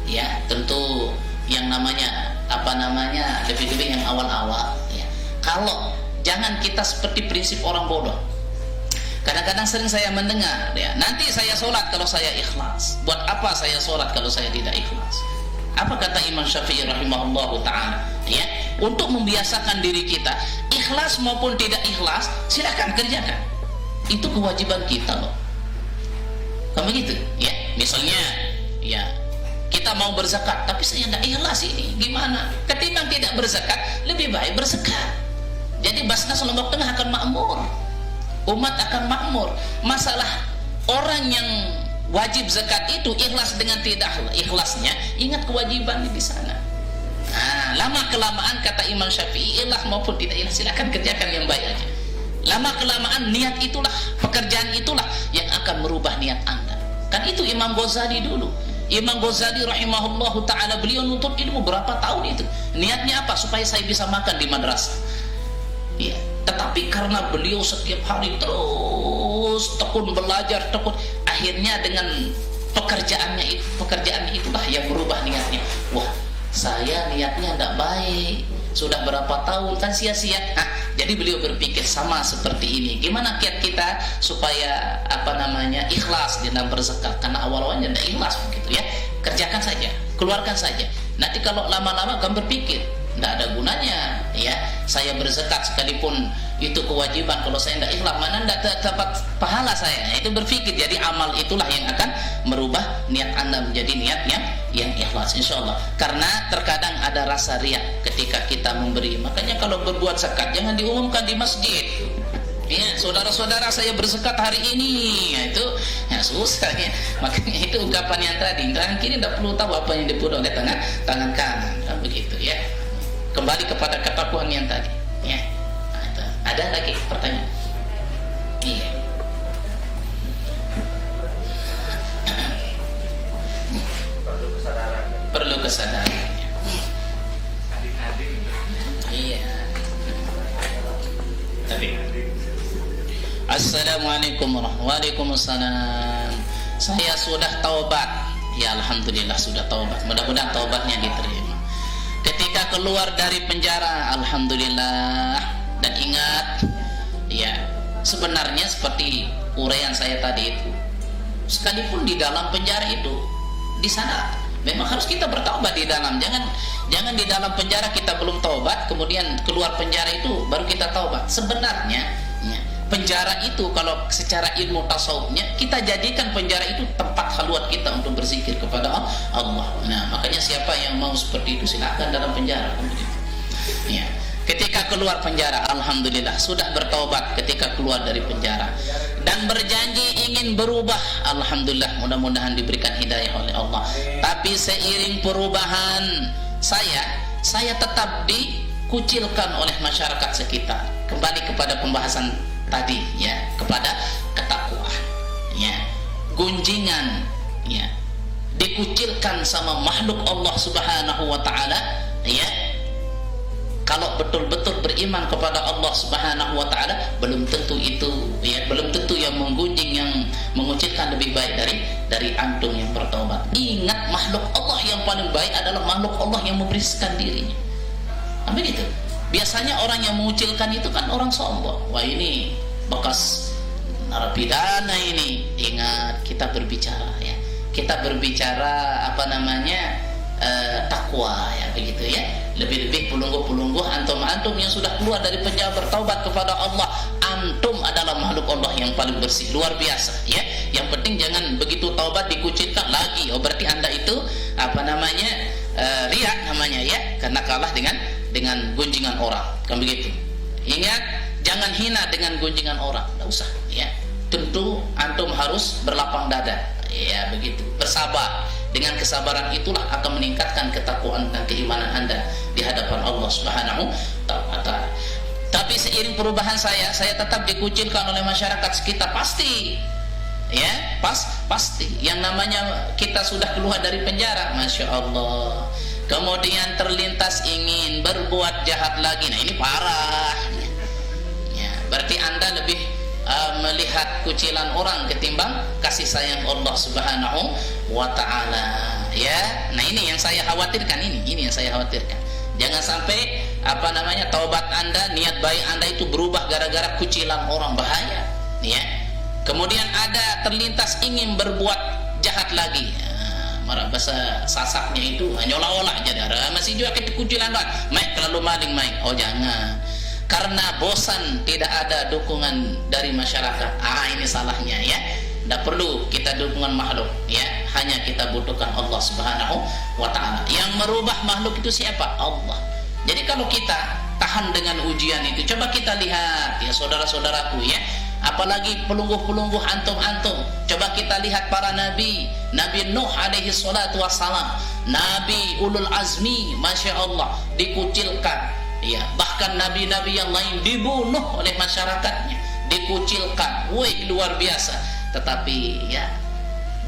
Ya, tentu yang namanya lebih-lebih yang awal-awal. Ya. Kalau jangan kita seperti prinsip orang bodoh. Kadang-kadang sering saya mendengar, ya, nanti saya sholat kalau saya ikhlas. Buat apa saya sholat kalau saya tidak ikhlas? Apa kata Imam Syafi'i rahimahullahu ta'ala? Ya, untuk membiasakan diri kita, ikhlas maupun tidak ikhlas, silakan kerjakan. Itu kewajiban kita loh. Kan begitu? Ya, misalnya, ya, kita mau berzakat, tapi saya tidak ikhlas ini, gimana? Ketimbang tidak berzakat, lebih baik berzakat. Jadi Basnas Lombok Tengah akan makmur. Umat akan makmur. Masalah orang yang wajib zakat itu ikhlas dengan tidak ikhlasnya, ingat kewajiban di sana. Nah, lama kelamaan kata Imam Syafi'i, ikhlas maupun tidak ikhlas, silakan kerjakan yang baik aja. Lama kelamaan niat itulah, pekerjaan itulah yang akan merubah niat Anda. Kan itu Imam Ghazali dulu. Imam Ghazali rahimahullahu ta'ala, beliau nuntut ilmu berapa tahun itu. Niatnya apa? Supaya saya bisa makan di madrasah. Ya, tetapi karena beliau setiap hari terus tekun belajar, akhirnya dengan pekerjaan itulah yang berubah niatnya. Wah, saya niatnya tidak baik, sudah berapa tahun kan sia-sia. Nah, jadi beliau berpikir sama seperti ini. Gimana kiat kita supaya ikhlas dalam berzakat? Karena awal-awalnya tidak ikhlas begitu ya. Kerjakan saja, keluarkan saja. Nanti kalau lama-lama kamu berpikir, tidak ada gunanya ya saya berzakat sekalipun itu kewajiban, kalau saya tidak ikhlas mana tidak dapat pahala saya. Itu berpikir, jadi amal itulah yang akan merubah niat Anda menjadi niat yang ikhlas, insyaallah. Karena terkadang ada rasa riya ketika kita memberi. Makanya kalau berbuat zakat jangan diumumkan di masjid. Ya, saudara-saudara saya berzakat hari ini, ya, itu ya susah ya. Makanya itu ungkapan yang tadi, tangan kiri tidak perlu tahu apa yang diperbuat oleh tangan kanan, kan begitu ya. Kembali kepada ketakwaan yang tadi ya. Ada lagi pertanyaan? Iya. Perlu kesadaran. Iya. Tapi Assalamualaikum warahmatullahi wabarakatuh. Saya sudah taubat. Ya, alhamdulillah sudah taubat. Mudah-mudahan taubatnya diterima. Ketika keluar dari penjara, alhamdulillah. Dan ingat, ya, sebenarnya seperti uraian saya tadi itu, sekalipun di dalam penjara itu, di sana memang harus kita bertaubat di dalam. Jangan di dalam penjara kita belum taubat, kemudian keluar penjara itu baru kita taubat. Sebenarnya ya, penjara itu kalau secara ilmu tasawufnya, kita jadikan penjara itu tempat khalwat kita untuk berzikir kepada Allah. Nah, makanya siapa yang mau seperti itu silakan dalam penjara. Ya. ketika keluar penjara, alhamdulillah sudah bertaubat ketika keluar dari penjara dan berjanji ingin berubah, alhamdulillah, mudah-mudahan diberikan hidayah oleh Allah. Tapi seiring perubahan saya tetap dikucilkan oleh masyarakat sekitar. Kembali kepada pembahasan tadi ya, kepada ketakwaan ya, gunjingan ya, dikucilkan sama makhluk Allah Subhanahu wa taala ya. Kalau betul-betul beriman kepada Allah Subhanahu wa taala, belum tentu itu ya, belum tentu yang menggunjing, yang mengucilkan lebih baik dari antum yang bertaubat. Ingat, makhluk Allah yang paling baik adalah makhluk Allah yang membersihkan dirinya. Begitu. Biasanya orang yang mengucilkan itu kan orang sombong. Wah, ini bekas narapidana ini. Ingat, kita berbicara ya. Kita berbicara apa namanya? Takwa ya, begitu ya. Lebih-lebih pelungguh-pelungguh antum yang sudah keluar dari penjara bertaubat kepada Allah, antum adalah makhluk Allah yang paling bersih, luar biasa ya. Yang penting jangan begitu taubat dikucilkan lagi. Oh, berarti Anda itu apa namanya? Riya namanya ya, karena kalah dengan gunjingan orang. Kan begitu. Ingat, jangan hina dengan gunjingan orang. Enggak usah ya. Tentu antum harus berlapang dada. Ya, begitu. Bersabar. Dengan kesabaran itulah akan meningkatkan ketakwaan dan keimanan Anda di hadapan Allah Subhanahu wa taala. Tapi seiring perubahan saya tetap dikucilkan oleh masyarakat sekitar, pasti. Ya, pasti. Yang namanya kita sudah keluar dari penjara, Masya Allah. Kemudian terlintas ingin berbuat jahat lagi. Nah, ini parah. Ya, berarti Anda lebih melihat kucilan orang ketimbang kasih sayang Allah Subhanahu wa taala ya. Nah, ini yang saya khawatirkan, ini yang saya khawatirkan. Jangan sampai apa namanya, taubat Anda, niat baik Anda itu berubah gara-gara kucilan orang, bahaya ya. Kemudian ada terlintas ingin berbuat jahat lagi. Marah bahasa sasaknya itu nyola-olah jadi masih juga kucilan banget. Main terlalu maling main. Oh, jangan. Karena bosan tidak ada dukungan dari masyarakat. Ini salahnya ya. Tidak perlu kita dukungan makhluk ya. Hanya kita butuhkan Allah Subhanahu wa taala. Yang merubah makhluk itu siapa? Allah. Jadi kalau kita tahan dengan ujian itu, coba kita lihat ya saudara-saudaraku ya. Apalagi pelungguh-pelungguh antum-antum. Coba kita lihat para nabi. Nabi Nuh alaihi salatu wassalam, Nabi ulul azmi, Masya Allah, dikucilkan. Ya, bahkan nabi-nabi yang lain dibunuh oleh masyarakatnya, dikucilkan, woi, luar biasa. Tetapi ya,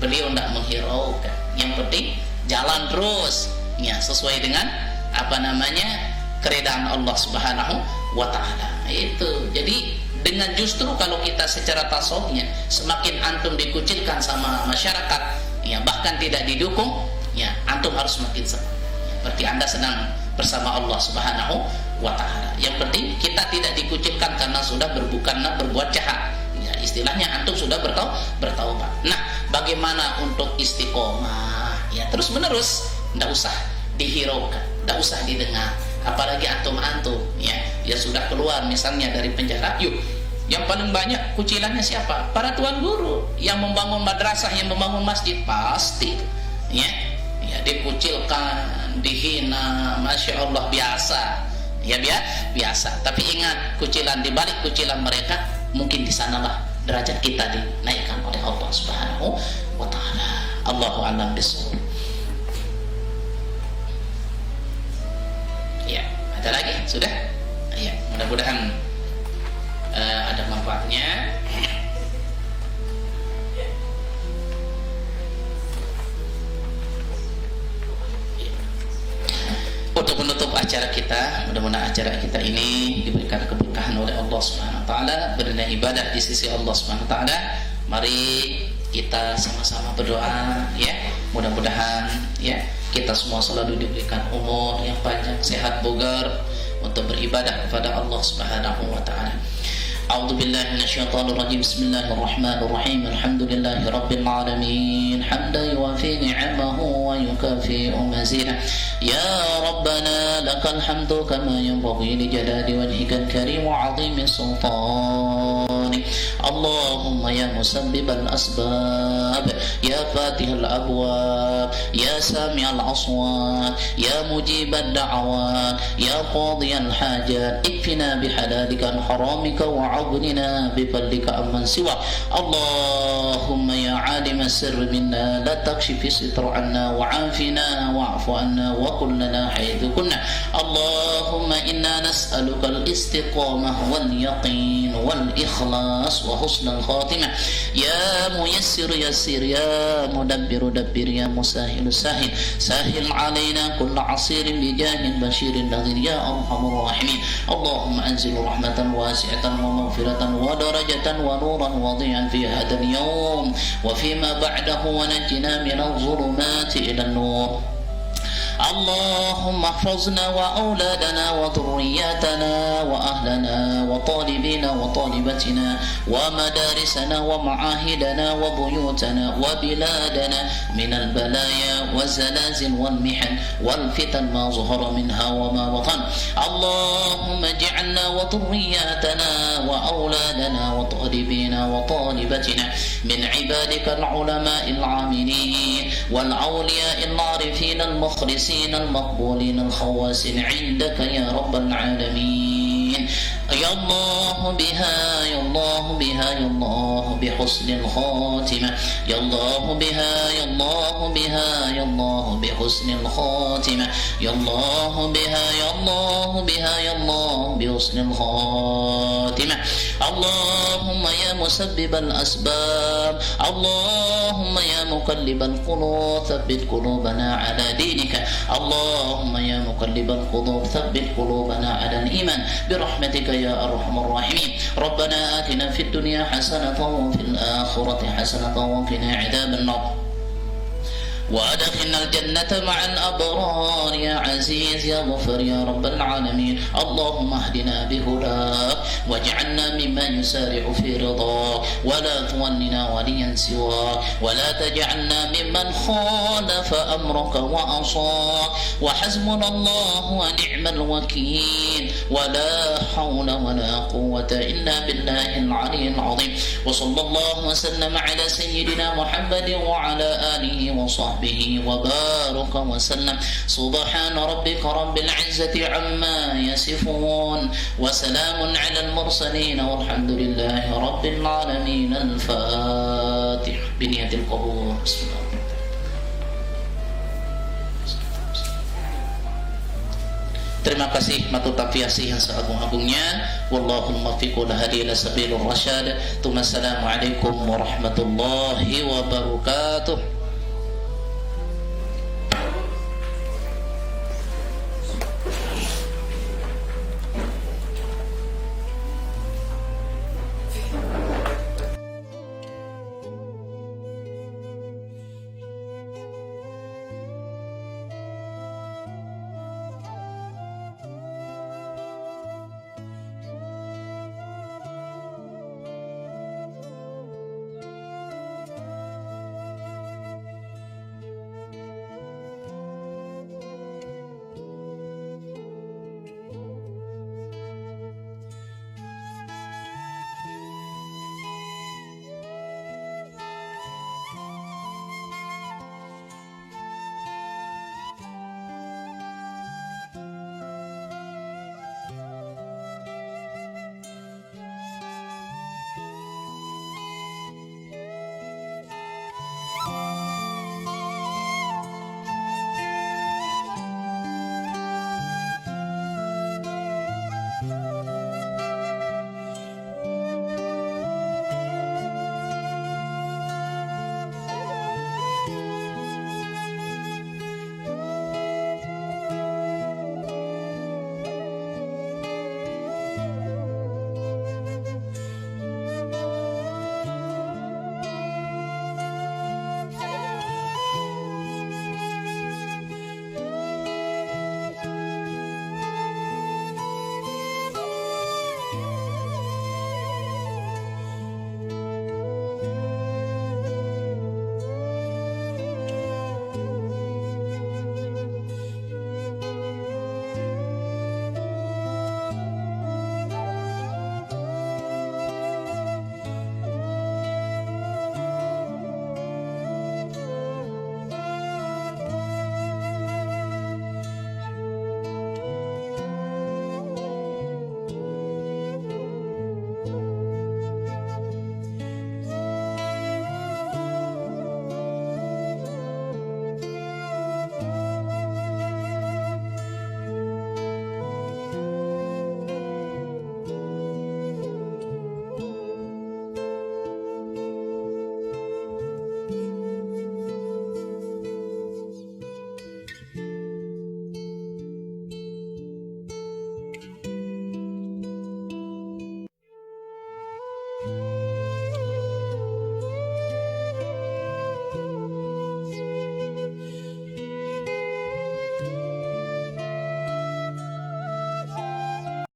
beliau tidak menghiraukan. Yang penting jalan terus, ya, sesuai dengan apa namanya, keredaan Allah Subhanahu wa taala. Itu. Jadi dengan justru kalau kita secara tasawufnya semakin antum dikucilkan sama masyarakat, ya, bahkan tidak didukung, ya, antum harus semakin senang. Berarti Anda senang bersama Allah Subhanahu wa taala. Yang penting kita tidak dikucilkan karena sudah berbuat jahat. Ya, istilahnya antum sudah bertaubat. Nah, bagaimana untuk istiqomah? Ya, terus menerus, enggak usah dihiraukan, enggak usah didengar. Apalagi antum-antum ya, ya sudah keluar misalnya dari penjara. Yuk, yang paling banyak kucilannya siapa? Para tuan guru yang membangun madrasah, yang membangun masjid, pasti ya. Ya, dikucilkan, dihina, Masya Allah, biasa ya, biasa. Tapi ingat, kucilan, di balik kucilan mereka, mungkin di sanalah derajat kita dinaikkan oleh Allah Subhanahu wa taala. Allahu a'lam bishawab. Ya, ada lagi? Sudah? Ya, mudah-mudahan ada manfaatnya. Untuk menutup acara kita, mudah-mudahan acara kita ini diberikan keberkahan oleh Allah Subhanahu wa taala, bernilai ibadah di sisi Allah Subhanahu wa taala. Mari kita sama-sama berdoa ya. Mudah-mudahan ya, kita semua selalu diberikan umur yang panjang, sehat, bugar untuk beribadah kepada Allah Subhanahu wa taala. A'udzu billahi minasyaitonir rajim. Bismillahirrahmanirrahim. Alhamdulillahi rabbil alamin. Hamdan yuwafi ni'amahu wa yukafi'u mazidah. Ya Rabbana lakal hamdu kama yanbaghi li jalali wajhikal karim wa 'azimi sultanik. Allahumma يا مسبب الأسباب يا فاتح الأبواب يا سامع الأصوات يا مجيب الدعوات يا قاضي الحاجات اكفنا بحلالك عن حرامك وعغننا بفضلك عمن سواك. اللهم يا عالم السر منا لا تكشف الستر عنا وعافنا واعف عنا وقل لنا حيث كنا. اللهم إنا نسألك الاستقامة واليقين والإخلاص وحسن الخاتمة. يا ميسر يسر يا مدبر دبر يا مسهل سهل سهل علينا كل عسير بجاه بشير نذير يا أرحم الراحمين. اللهم أنزل رحمة واسعة ومغفرة ودرجة ونورا وضيعا في هذا اليوم وفيما بعده ونجنا من الظلمات إلى النور. اللهم احفظنا وأولادنا وذرياتنا وأهلنا وطالبين وطالبتنا ومدارسنا ومعاهدنا وبيوتنا وبلادنا من البلايا والزلازل والمحن والفتن ما ظهر منها وما بطن. اللهم اجعلنا وذرياتنا وأولادنا وطالبين وطالبتنا من عبادك العلماء العاملين والأولياء العارفين المخلصين المقبولين الخواسين عندك يا رب العالمين. يا الله بها يا الله بها يا الله بحسن الخاتمة. يا الله بها يا الله بها يا الله بحسن الخاتمة. يا الله بها يا الله بها يا الله بحسن الخاتمة. اللهم يا مسبب الأسباب اللهم يا مقلب القلوب ثبت قلوبنا على دينك. اللهم يا مقلب القلوب ثبت قلوبنا على الإيمان برحمتك يا أرحم الراحمين. ربنا آتنا في الدنيا حسنة وفي الآخرة حسنة وقنا عذاب النار وأدخلنا الجنة مع الأبرار يا عزيز يا غفر يا رب العالمين. اللهم اهدنا بهداك واجعلنا ممن يسارع في رضاك ولا تولنا وليا سواك ولا تجعلنا ممن خالف أمرك وعصاك. وحسبنا الله ونعم الوكيل ولا حول ولا قوة إلا بالله العلي العظيم. وصلى الله وسلم على سيدنا محمد وعلى آله وصحبه وبارك وسلم. سبحان ربك رب العزة عما يصفون وسلام على المرسلين والحمد لله رب العالمين. الفاتح بنية القبول. بسم الله. Terima kasih matut tafiasih yang seagung-agungnya. Wallahul muwaffiq wal hadi ila sabilir rasyad. Assalamualaikum warahmatullahi wabarakatuh.